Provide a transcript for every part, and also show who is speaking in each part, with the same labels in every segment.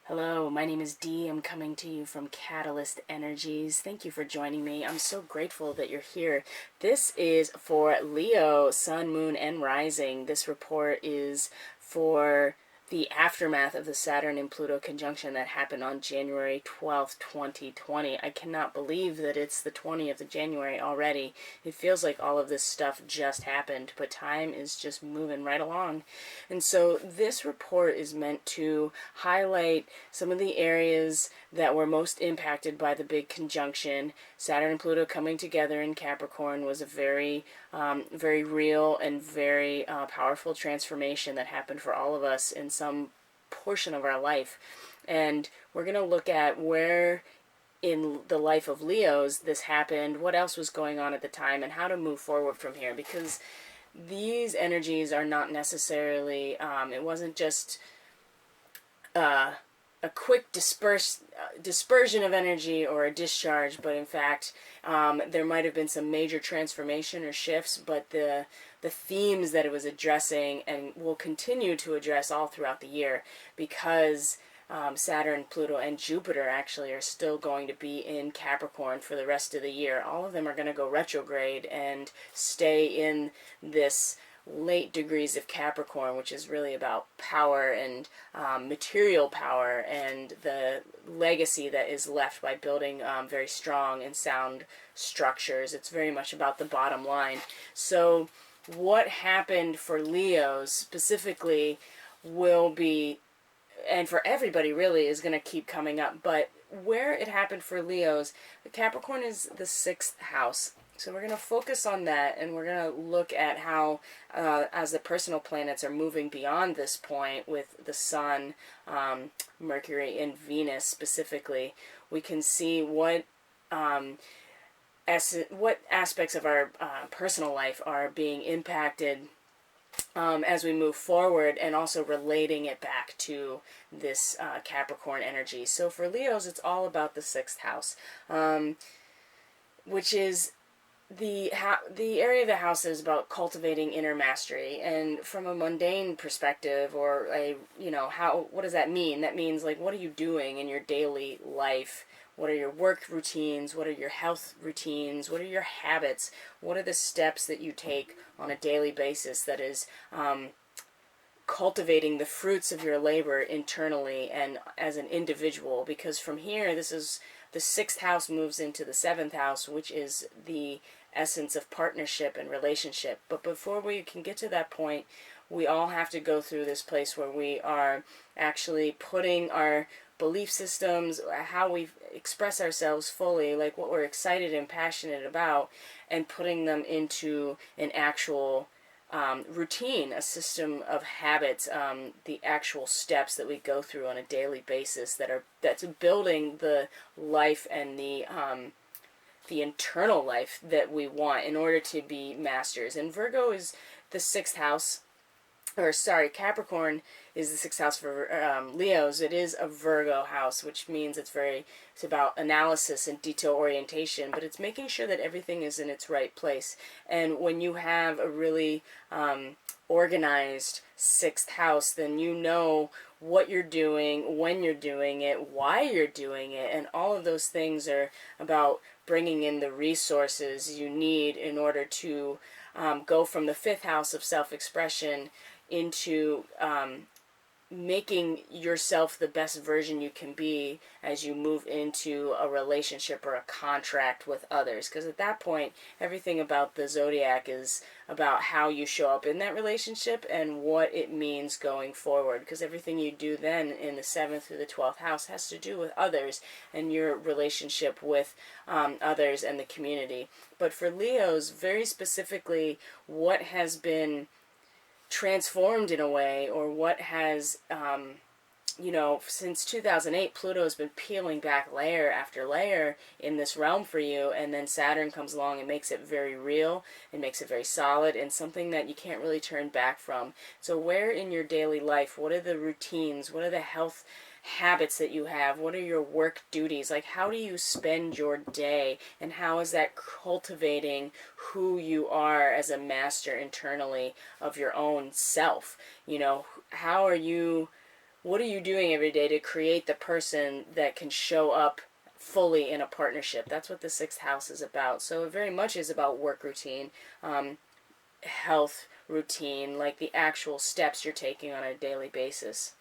Speaker 1: Hello, my name is Dee. I'm coming to you from CatalystEnergies. Thank you for joining me. I'm so grateful that you're here. This is for Leo, Sun, Moon, and Rising. This report is for the aftermath of the Saturn and Pluto conjunction that happened on January 12th, 2020. I cannot believe that it's the 20th of January already. It feels like all of this stuff just happened, but time is just moving right along. And so this report is meant to highlight some of the areas that were most impacted by the big conjunction. Saturn and Pluto coming together in Capricorn was a very real and very powerful transformation that happened for all of us in some portion of our life. And we're going to look at where in the life of Leos this happened, what else was going on at the time, and how to move forward from here. Because these energies are not necessarily, it wasn't just a quick dispersion of energy or a discharge, but in fact there might have been some major transformation or shifts, but the themes that it was addressing and will continue to address all throughout the year, because Saturn, Pluto, and Jupiter actually are still going to be in Capricorn for the rest of the year. All of them are going to go retrograde and stay in this late degrees of Capricorn, which is really about power and material power and the legacy that is left by building very strong and sound structures. It's very much about the bottom line. So what happened for Leos specifically will be, and for everybody really, is going to keep coming up. But where it happened for Leos, Capricorn is the 6th house. So we're going to focus on that, and we're going to look at how, as the personal planets are moving beyond this point with the Sun, Mercury, and Venus specifically, we can see what aspects of our personal life are being impacted as we move forward, and also relating it back to this Capricorn energy. So for Leos, it's all about the 6th house, which is the area of the house is about cultivating inner mastery. And from a mundane perspective, or what does that mean? That means, like, what are you doing in your daily life? What are your work routines? What are your health routines? What are your habits? What are the steps that you take on a daily basis that is cultivating the fruits of your labor internally and as an individual? Because from here, this is the 6th house moves into the 7th house, which is the essence of partnership and relationship. But before we can get to that point, we all have to go through this place where we are actually putting our belief systems, how we express ourselves fully, like what we're excited and passionate about, and putting them into an actual routine, a system of habits, the actual steps that we go through on a daily basis that's building the life and the internal life that we want in order to be masters. And Virgo is the 6th house, or sorry, Capricorn is the 6th house for Leos. It is a Virgo house, which means it's about analysis and detail orientation, but it's making sure that everything is in its right place. And when you have a really organized 6th house, then you know what you're doing, when you're doing it, why you're doing it, and all of those things are about bringing in the resources you need in order to go from the 5th house of self-expression into making yourself the best version you can be as you move into a relationship or a contract with others. Because at that point, everything about the zodiac is about how you show up in that relationship and what it means going forward. Because everything you do then in the 7th through the 12th house has to do with others and your relationship with others and the community. But for Leos, very specifically, what has been transformed in a way, or what has since 2008, Pluto has been peeling back layer after layer in this realm for you, and then Saturn comes along and makes it very real and makes it very solid and something that you can't really turn back from. So where in your daily life, what are the routines, what are the health habits that you have, what are your work duties, like how do you spend your day, and how is that cultivating who you are as a master internally of your own self? How are you what are you doing every day to create the person that can show up fully in a partnership? That's what the sixth house is about. So it very much is about work routine, health routine, like the actual steps you're taking on a daily basis.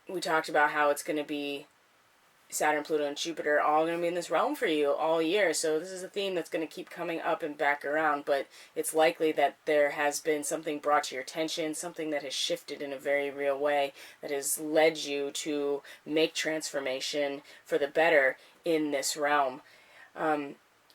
Speaker 1: We talked about how it's going to be Saturn, Pluto, and Jupiter all going to be in this realm for you all year. So this is a theme that's going to keep coming up and back around, but it's likely that there has been something brought to your attention, something that has shifted in a very real way that has led you to make transformation for the better in this realm.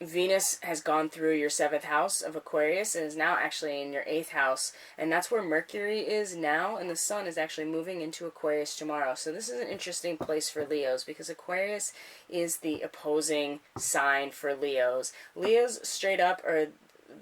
Speaker 1: Venus has gone through your 7th house of Aquarius and is now actually in your 8th house, and that's where Mercury is now, and the Sun is actually moving into Aquarius tomorrow. So this is an interesting place for Leos, because Aquarius is the opposing sign for Leos. Leos straight up are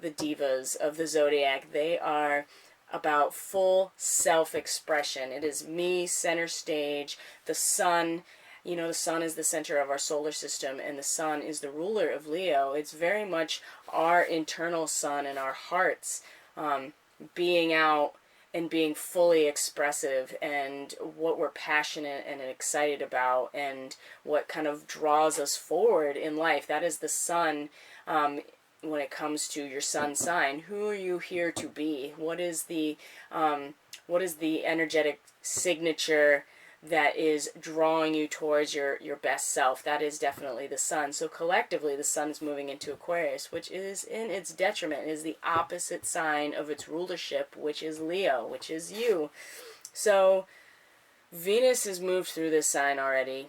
Speaker 1: the divas of the zodiac. They are about full self-expression. It is me, center stage. The Sun, you know, the Sun is the center of our solar system, and the Sun is the ruler of Leo. It's very much our internal Sun and our hearts being out and being fully expressive, and what we're passionate and excited about, and what kind of draws us forward in life. That is the Sun. When it comes to your Sun sign, who are you here to be? What is the energetic signature that is drawing you towards your best self? That is definitely the Sun. So collectively, the Sun is moving into Aquarius, which is in its detriment. It is the opposite sign of its rulership, which is Leo, which is you. So Venus has moved through this sign already,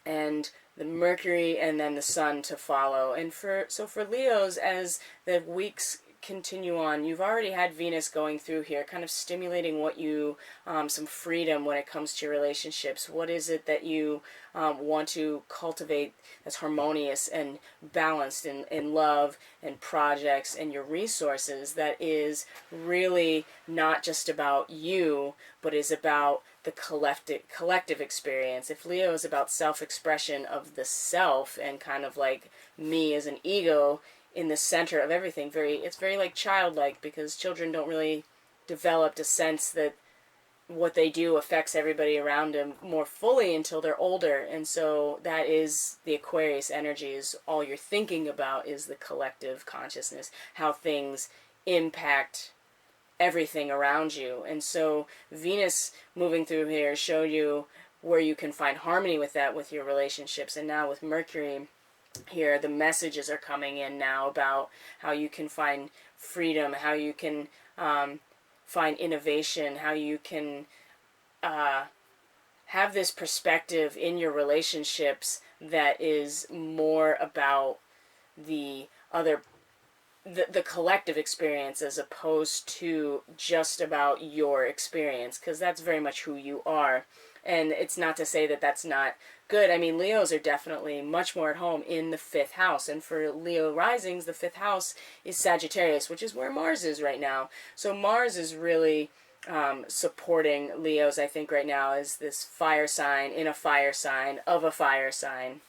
Speaker 1: and the Mercury and then the Sun to follow. And for Leos, as the weeks continue on, you've already had Venus going through here, kind of stimulating what you, some freedom when it comes to your relationships. What is it that you want to cultivate that's harmonious and balanced in love and projects and your resources, that is really not just about you, but is about the collective experience. If Leo is about self-expression of the self and kind of like me as an ego in the center of everything, it's very like childlike, because children don't really develop a sense that what they do affects everybody around them more fully until they're older. And so that is the Aquarius energy, is all you're thinking about is the collective consciousness, how things impact everything around you. And so Venus moving through here showed you where you can find harmony with that with your relationships. And now with Mercury here, the messages are coming in now about how you can find freedom, how you can find innovation, how you can have this perspective in your relationships that is more about the collective experience, as opposed to just about your experience, because that's very much who you are. And it's not to say that that's not good. I mean, Leos are definitely much more at home in the 5th house. And for Leo risings, the 5th house is Sagittarius, which is where Mars is right now. So Mars is really supporting Leos, I think, right now, as this fire sign in a fire sign of a fire sign.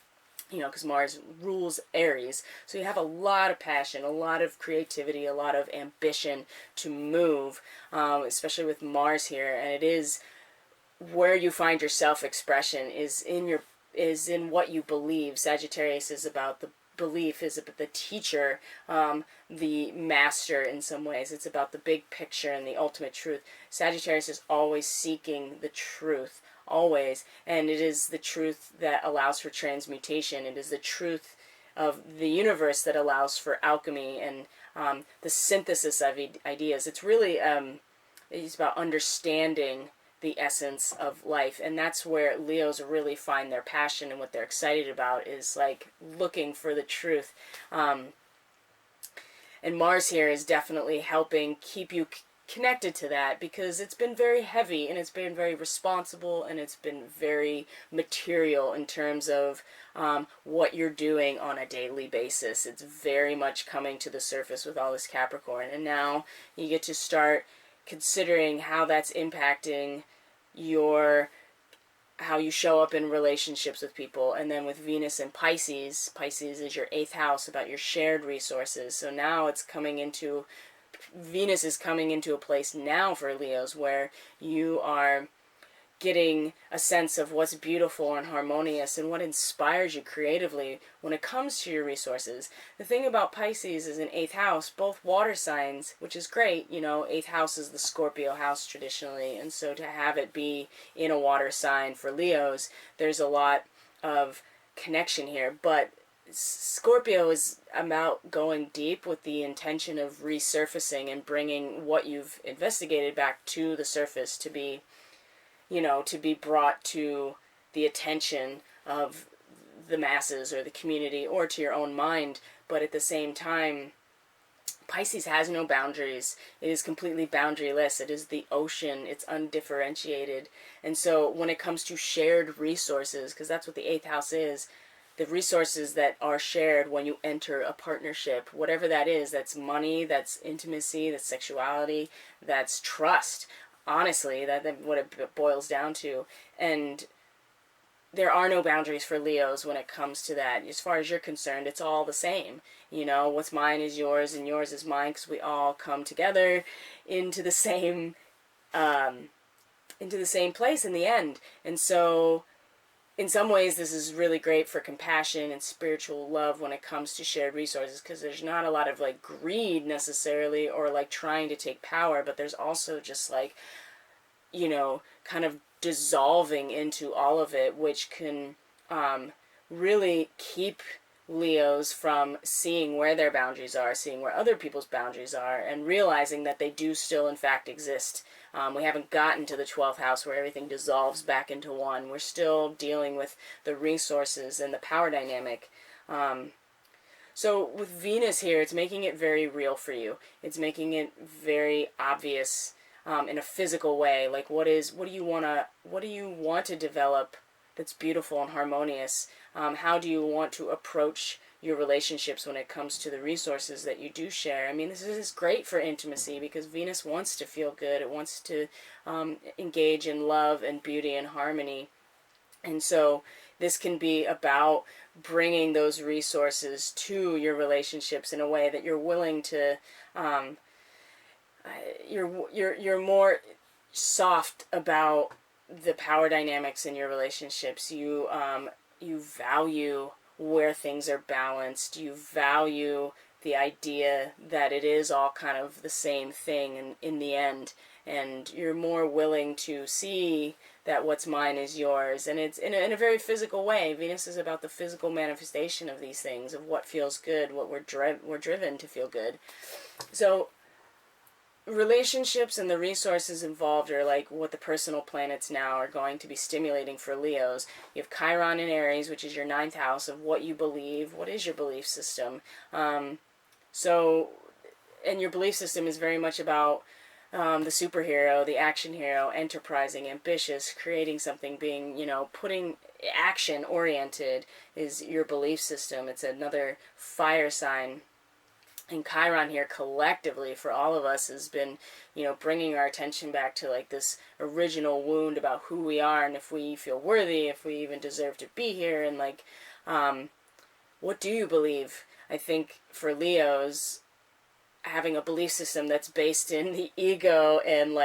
Speaker 1: You know, because Mars rules Aries. So you have a lot of passion, a lot of creativity, a lot of ambition to move, especially with Mars here. And it is where you find your self-expression is in what you believe. Sagittarius is about the belief, is about the teacher, the master in some ways. It's about the big picture and the ultimate truth. Sagittarius is always seeking the truth, always, and it is the truth that allows for transmutation. It is the truth of the universe that allows for alchemy and the synthesis of ideas. It's really it's about understanding the essence of life, and that's where Leos really find their passion, and what they're excited about is like looking for the truth. And Mars here is definitely helping keep you connected to that, because it's been very heavy, and it's been very responsible, and it's been very material in terms of what you're doing on a daily basis. It's very much coming to the surface with all this Capricorn, and now you get to start considering how that's impacting how you show up in relationships with people. And then with Venus and Pisces is your 8th house, about your shared resources. So now it's coming into Venus is coming into a place now for Leos where you are getting a sense of what's beautiful and harmonious and what inspires you creatively when it comes to your resources. The thing about Pisces is in 8th house, both water signs, which is great, 8th house is the Scorpio house traditionally, and so to have it be in a water sign for Leos, there's a lot of connection here, but Scorpio is about going deep with the intention of resurfacing and bringing what you've investigated back to the surface to be brought to the attention of the masses or the community or to your own mind. But at the same time, Pisces has no boundaries. It is completely boundaryless. It is the ocean. It's undifferentiated. And so when it comes to shared resources, because that's what the 8th house is, the resources that are shared when you enter a partnership, whatever that is, that's money, that's intimacy, that's sexuality, that's trust. Honestly, that's what it boils down to. And there are no boundaries for Leos when it comes to that. As far as you're concerned, it's all the same. What's mine is yours and yours is mine, because we all come together into the same place in the end. And so in some ways, this is really great for compassion and spiritual love when it comes to shared resources, because there's not a lot of greed necessarily or trying to take power, but there's also just kind of dissolving into all of it, which can really keep Leos from seeing where their boundaries are, seeing where other people's boundaries are, and realizing that they do still in fact exist. We haven't gotten to the 12th house where everything dissolves back into one. We're still dealing with the resources and the power dynamic. So with Venus here, it's making it very real for you. It's making it very obvious in a physical way. What do you want to develop that's beautiful and harmonious? How do you want to approach your relationships when it comes to the resources that you do share? I mean, this is great for intimacy because Venus wants to feel good. It wants to engage in love and beauty and harmony. And so this can be about bringing those resources to your relationships in a way that you're willing to, you're more soft about the power dynamics in your relationships. You value where things are balanced. You value the idea that it is all kind of the same thing in the end, and you're more willing to see that what's mine is yours, and it's in a very physical way. Venus is about the physical manifestation of these things, of what feels good, what we're driven to feel good. So relationships and the resources involved are what the personal planets now are going to be stimulating for Leos. You have Chiron in Aries, which is your 9th house of what you believe. What is your belief system? And your belief system is very much about the superhero, the action hero, enterprising, ambitious, creating something, being, putting action oriented is your belief system. It's another fire sign. And Chiron here collectively for all of us has been, bringing our attention back to this original wound about who we are and if we feel worthy, if we even deserve to be here, and what do you believe? I think for Leos, having a belief system that's based in the ego and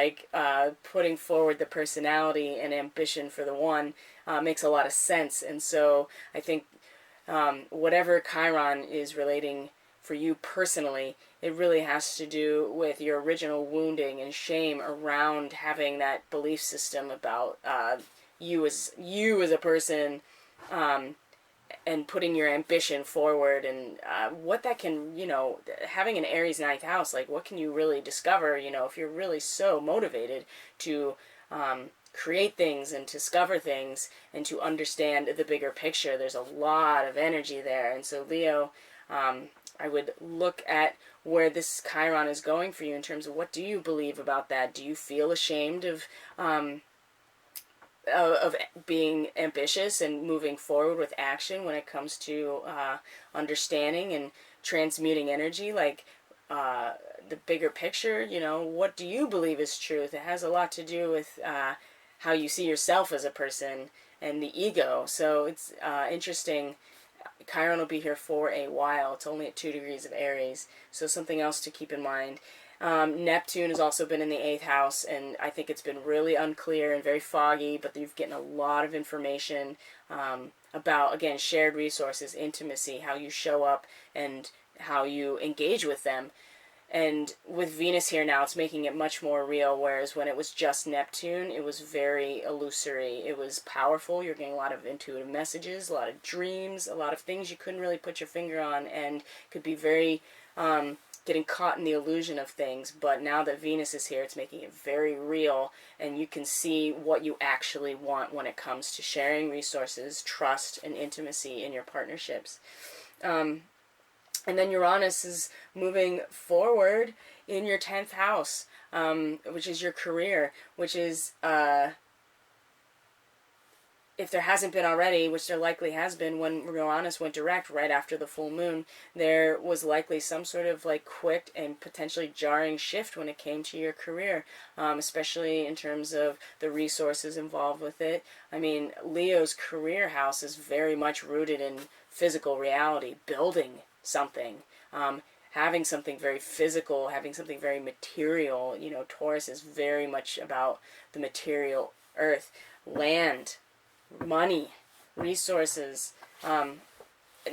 Speaker 1: putting forward the personality and ambition for the one makes a lot of sense. And so I think whatever Chiron is relating for you personally, it really has to do with your original wounding and shame around having that belief system about you as a person, and putting your ambition forward, and what that can, having an Aries 9th house, what can you really discover, if you're really so motivated to create things and to discover things and to understand the bigger picture. There's a lot of energy there. And so Leo, I would look at where this Chiron is going for you in terms of what do you believe about that? Do you feel ashamed of being ambitious and moving forward with action when it comes to understanding and transmuting energy? The bigger picture, what do you believe is truth? It has a lot to do with how you see yourself as a person and the ego. So it's interesting. Chiron will be here for a while. It's only at 2 degrees of Aries, so something else to keep in mind. Neptune has also been in the 8th house, and I think it's been really unclear and very foggy, but you've getting a lot of information about, again, shared resources, intimacy, how you show up, and how you engage with them. And with Venus here now, it's making it much more real, whereas when it was just Neptune, it was very illusory. It was powerful. You're getting a lot of intuitive messages, a lot of dreams, a lot of things you couldn't really put your finger on, and could be very getting caught in the illusion of things. But now that Venus is here, it's making it very real, and you can see what you actually want when it comes to sharing resources, trust, and intimacy in your partnerships. And then Uranus is moving forward in your 10th house, which is your career, which is, if there hasn't been already, which there likely has been, when Uranus went direct right after the full moon, there was likely some sort of like quick and potentially jarring shift when it came to your career, especially in terms of the resources involved with it. I mean, Leo's career house is very much rooted in physical reality, building something, having something very physical, having something very material. You know, Taurus is very much about the material earth, land, money, resources, and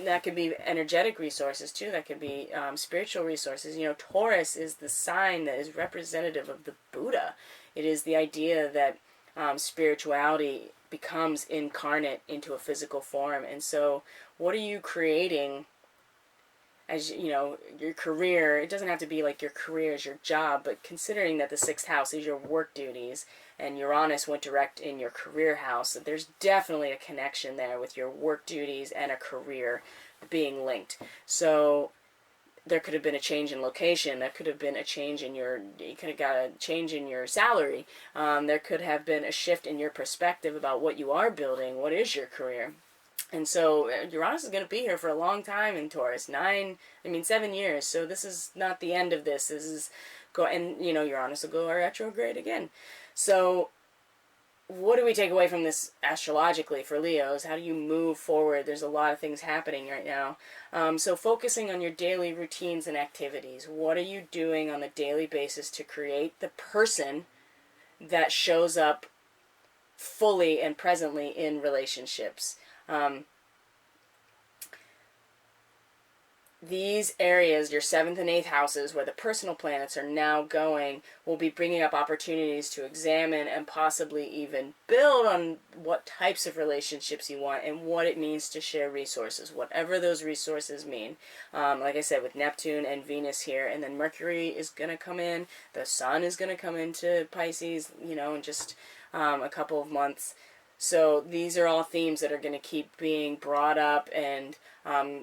Speaker 1: that could be energetic resources too, that could be spiritual resources. You know, Taurus is the sign that is representative of the Buddha. It is the idea that spirituality becomes incarnate into a physical form. And so what are you creating as, you know, your career? It doesn't have to be like your career is your job, but considering that the 6th house is your work duties and Uranus went direct in your career house, there's definitely a connection there with your work duties and a career being linked. So there could have been a change in location. There could have been a change in you could have got a change in your salary. There could have been a shift in your perspective about what you are building. What is your career? And so Uranus is going to be here for a long time in Taurus. 7 years. So this is not the end of this. This is and you know, Uranus will go retrograde again. So what do we take away from this astrologically for Leos? How do you move forward? There's a lot of things happening right now. So focusing on your daily routines and activities. What are you doing on a daily basis to create the person that shows up fully and presently in relationships? These areas, your 7th and 8th houses, where the personal planets are now going, will be bringing up opportunities to examine and possibly even build on what types of relationships you want and what it means to share resources, whatever those resources mean. Like I said, with Neptune and Venus here, and then Mercury is going to come in, the Sun is going to come into Pisces, you know, in just a couple of months. So these are all themes that are going to keep being brought up and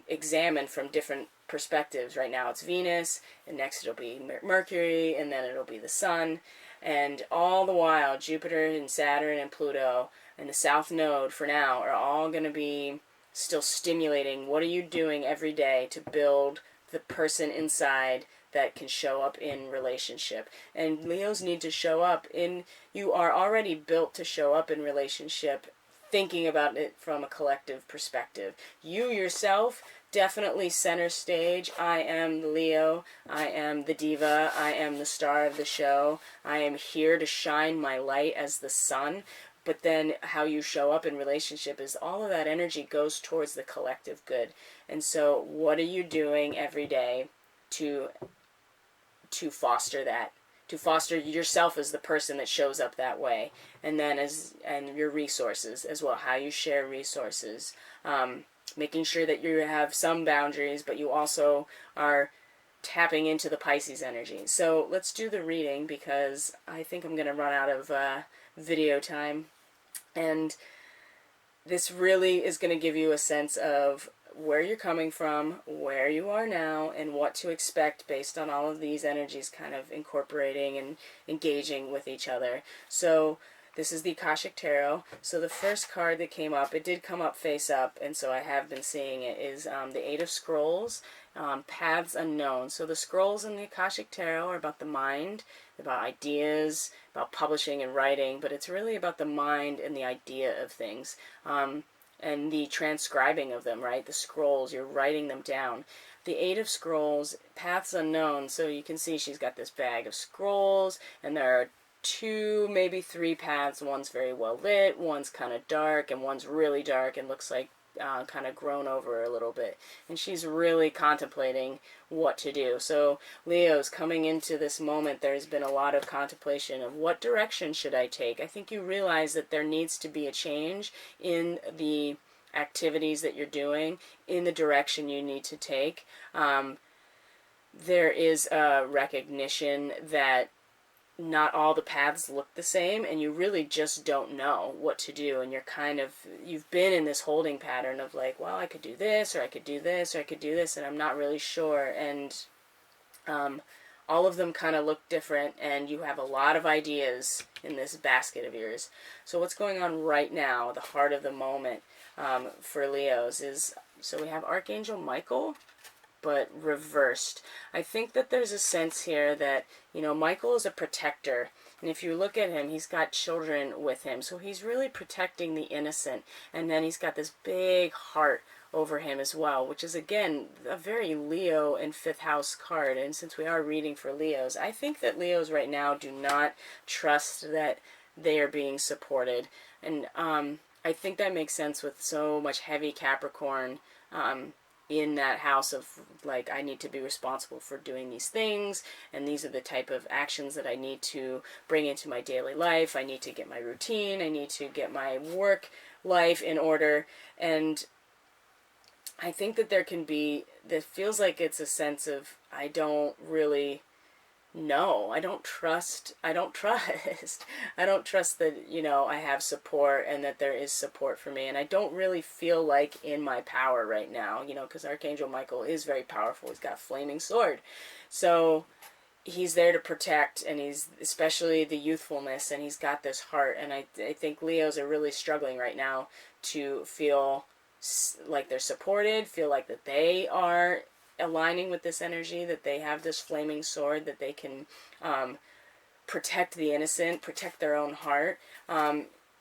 Speaker 1: examined from different perspectives. Right now it's Venus, and next it'll be Mercury, and then it'll be the Sun. And all the while, Jupiter and Saturn and Pluto and the South Node, for now, are all going to be still stimulating. What are you doing every day to build the person inside that can show up in relationship? And Leos need to show up in, you are already built to show up in relationship, thinking about it from a collective perspective. You yourself, definitely center stage. I am the Leo, I am the diva, I am the star of the show, I am here to shine my light as the sun. But then how you show up in relationship is all of that energy goes towards the collective good. And so what are you doing every day to foster that, to foster yourself as the person that shows up that way, and then and your resources as well, how you share resources, making sure that you have some boundaries, but you also are tapping into the Pisces energy. So let's do the reading, because I think I'm going to run out of video time, and this really is going to give you a sense of where you're coming from, where you are now, and what to expect based on all of these energies kind of incorporating and engaging with each other. So this is the Akashic Tarot. So the first card that came up, it did come up face up, and so I have been seeing it, is the Eight of Scrolls, Paths Unknown. So the scrolls in the Akashic Tarot are about the mind, about ideas, about publishing and writing, but it's really about the mind and the idea of things. and the transcribing of them, right? The scrolls, you're writing them down. The Eight of Scrolls, paths unknown. So you can see she's got this bag of scrolls, and there are 2, maybe 3 paths. One's very well lit, one's kind of dark, and one's really dark and looks like kind of grown over a little bit. And she's really contemplating what to do. So Leo's coming into this moment, there's been a lot of contemplation of what direction should I take. I think you realize that there needs to be a change in the activities that you're doing, in the direction you need to take. There is a recognition that not all the paths look the same, and you really just don't know what to do, and you've been in this holding pattern of like, well, I could do this, or I could do this, or I could do this, and I'm not really sure, and all of them kind of look different, and you have a lot of ideas in this basket of yours. So what's going on right now, the heart of the moment for Leos is, so we have Archangel Michael, but reversed. I think that there's a sense here that, Michael is a protector. And if you look at him, he's got children with him. So he's really protecting the innocent. And then he's got this big heart over him as well, which is, again, a very Leo and 5th house card. And since we are reading for Leos, I think that Leos right now do not trust that they are being supported. And I think that makes sense with so much heavy Capricorn in that house of like, I need to be responsible for doing these things, and these are the type of actions that I need to bring into my daily life. I need to get my routine, I need to get my work life in order. And I think that there feels like it's a sense of, I don't really know. I don't trust I don't trust that, I have support and that there is support for me. And I don't really feel like in my power right now, because Archangel Michael is very powerful. He's got a flaming sword. So he's there to protect, and he's especially the youthfulness, and he's got this heart. And I think Leos are really struggling right now to feel like they're supported, feel like that they are aligning with this energy, that they have this flaming sword, that they can protect the innocent, protect their own heart,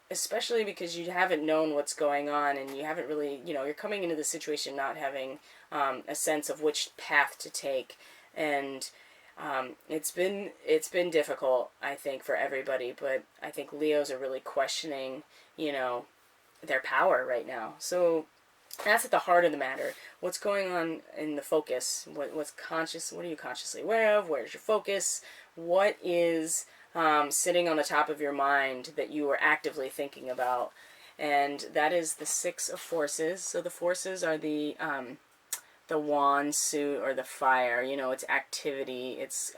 Speaker 1: especially because you haven't known what's going on, and you haven't really, you're coming into the situation not having a sense of which path to take, and it's been difficult, I think, for everybody, but I think Leos are really questioning, their power right now. So that's at the heart of the matter. What's going on in the focus? What's conscious? What are you consciously aware of? Where's your focus? What is sitting on the top of your mind that you are actively thinking about? And that is the 6 of forces. So the forces are the wand suit, or the fire. It's activity, it's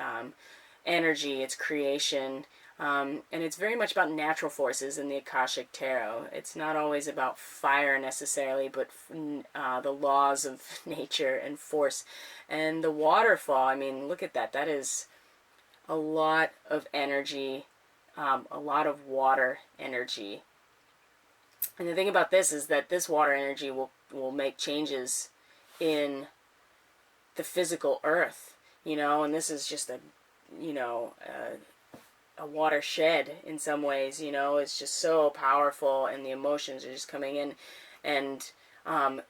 Speaker 1: energy, it's creation. And it's very much about natural forces in the Akashic Tarot. It's not always about fire necessarily, but the laws of nature and force. And the waterfall, look at that. That is a lot of energy, a lot of water energy. And the thing about this is that this water energy will make changes in the physical earth, and this is just a watershed in some ways, it's just so powerful, and the emotions are just coming in and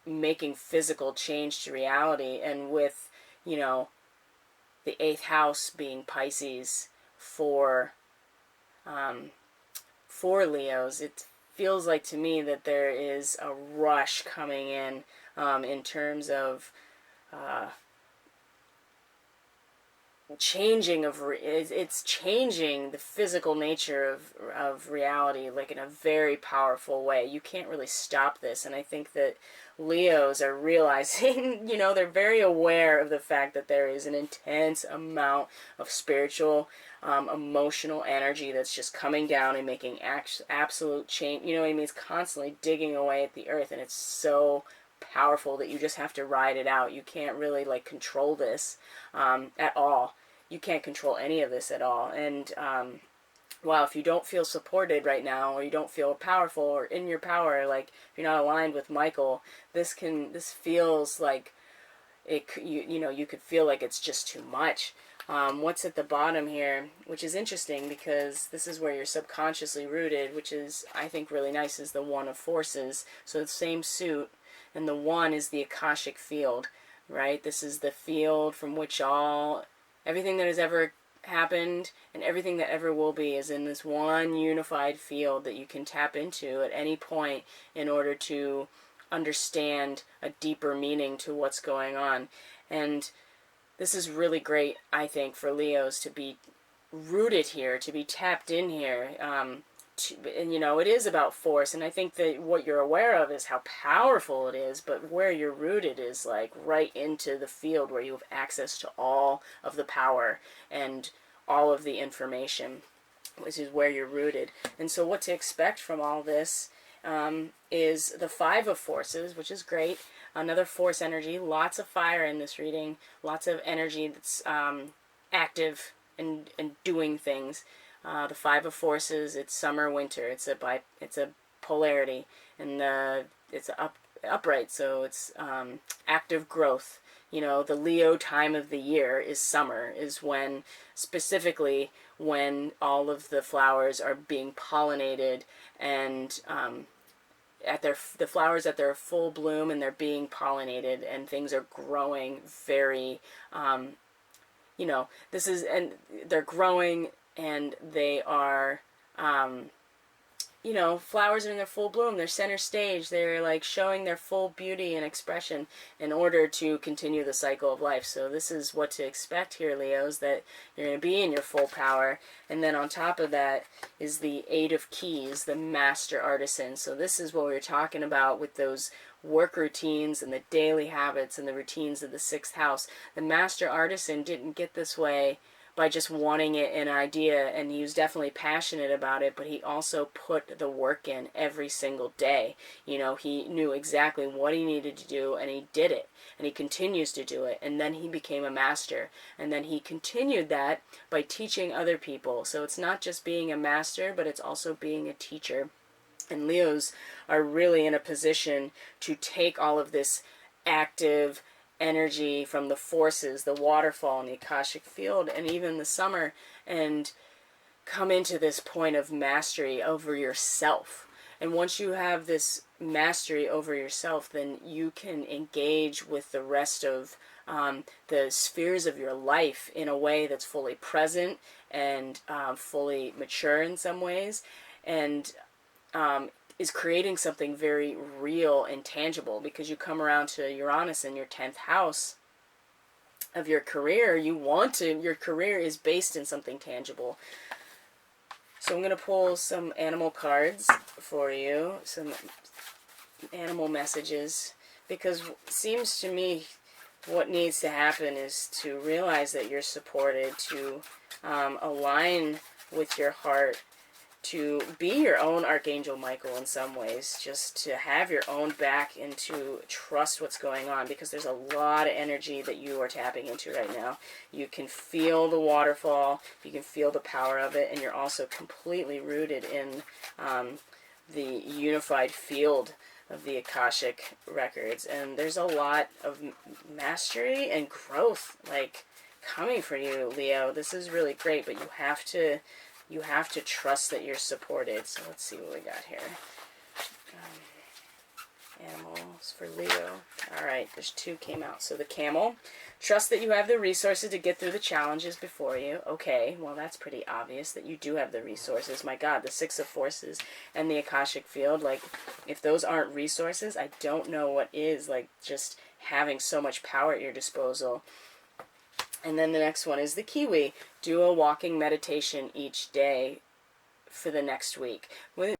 Speaker 1: making physical change to reality. And with, the 8th house being Pisces for Leos, it feels like to me that there is a rush coming in terms of it's changing the physical nature of reality, like in a very powerful way. You can't really stop this. And I think that Leos are realizing, they're very aware of the fact that there is an intense amount of spiritual, emotional energy that's just coming down and making absolute change. It's constantly digging away at the earth, and it's so powerful that you just have to ride it out. You can't really control this at all. You can't control any of this at all. And while if you don't feel supported right now, or you don't feel powerful or in your power, if you're not aligned with Michael, this feels like it. You could feel like it's just too much. What's at the bottom here, which is interesting because this is where you're subconsciously rooted, which is, I think, really nice, is the One of Forces. So the same suit, and the One is the Akashic field, right? This is the field from which everything that has ever happened and everything that ever will be is in this one unified field that you can tap into at any point in order to understand a deeper meaning to what's going on. And this is really great, I think, for Leos to be rooted here, to be tapped in here. And, you know, it is about force, and I think that what you're aware of is how powerful it is, but where you're rooted is like right into the field where you have access to all of the power and all of the information, which is where you're rooted. And so what to expect from all this is the Five of Forces, which is great. Another force energy, lots of fire in this reading, lots of energy that's active and doing things. The Five of Forces, it's summer, winter. It's a polarity, and it's upright, so it's active growth. You know, the Leo time of the year is summer, is when, specifically, when all of the flowers are being pollinated and the flowers at their full bloom, and they're being pollinated, and things are growing very, you know, and they're growing, and they are, you know, flowers are in their full bloom, they're center stage, they're like showing their full beauty and expression in order to continue the cycle of life. So this is what to expect here, Leos, that you're going to be in your full power. And then on top of that is the Eight of Keys, the Master Artisan. So this is what we were talking about with those work routines and the daily habits and the routines of the 6th house. The Master Artisan didn't get this way by just wanting it, an idea, and he was definitely passionate about it, but he also put the work in every single day. You know, he knew exactly what he needed to do, and he did it, and he continues to do it, and then he became a master, and then he continued that by teaching other people. So it's not just being a master, but it's also being a teacher. And Leos are really in a position to take all of this active energy from the forces, the waterfall and the Akashic field, and even the summer, and come into this point of mastery over yourself. And once you have this mastery over yourself, then you can engage with the rest of the spheres of your life in a way that's fully present and fully mature in some ways, and is creating something very real and tangible, because you come around to Uranus in your 10th house of your career. Your career is based in something tangible. So I'm going to pull some animal cards for you, some animal messages, because it seems to me what needs to happen is to realize that you're supported, to align with your heart, to be your own Archangel Michael in some ways, just to have your own back and to trust what's going on, because there's a lot of energy that you are tapping into right now. You can feel the waterfall, you can feel the power of it, and you're also completely rooted in the unified field of the Akashic records, and there's a lot of mastery and growth like coming for you, Leo. This is really great, but you have to trust that you're supported. So let's see what we got here. Animals for Leo. Alright, there's 2 came out. So the camel. Trust that you have the resources to get through the challenges before you. Okay, well that's pretty obvious that you do have the resources. My God, the 6 of Forces and the Akashic field. Like, if those aren't resources, I don't know what is. Like, just having so much power at your disposal. And then the next one is the kiwi. Do a walking meditation each day for the next week.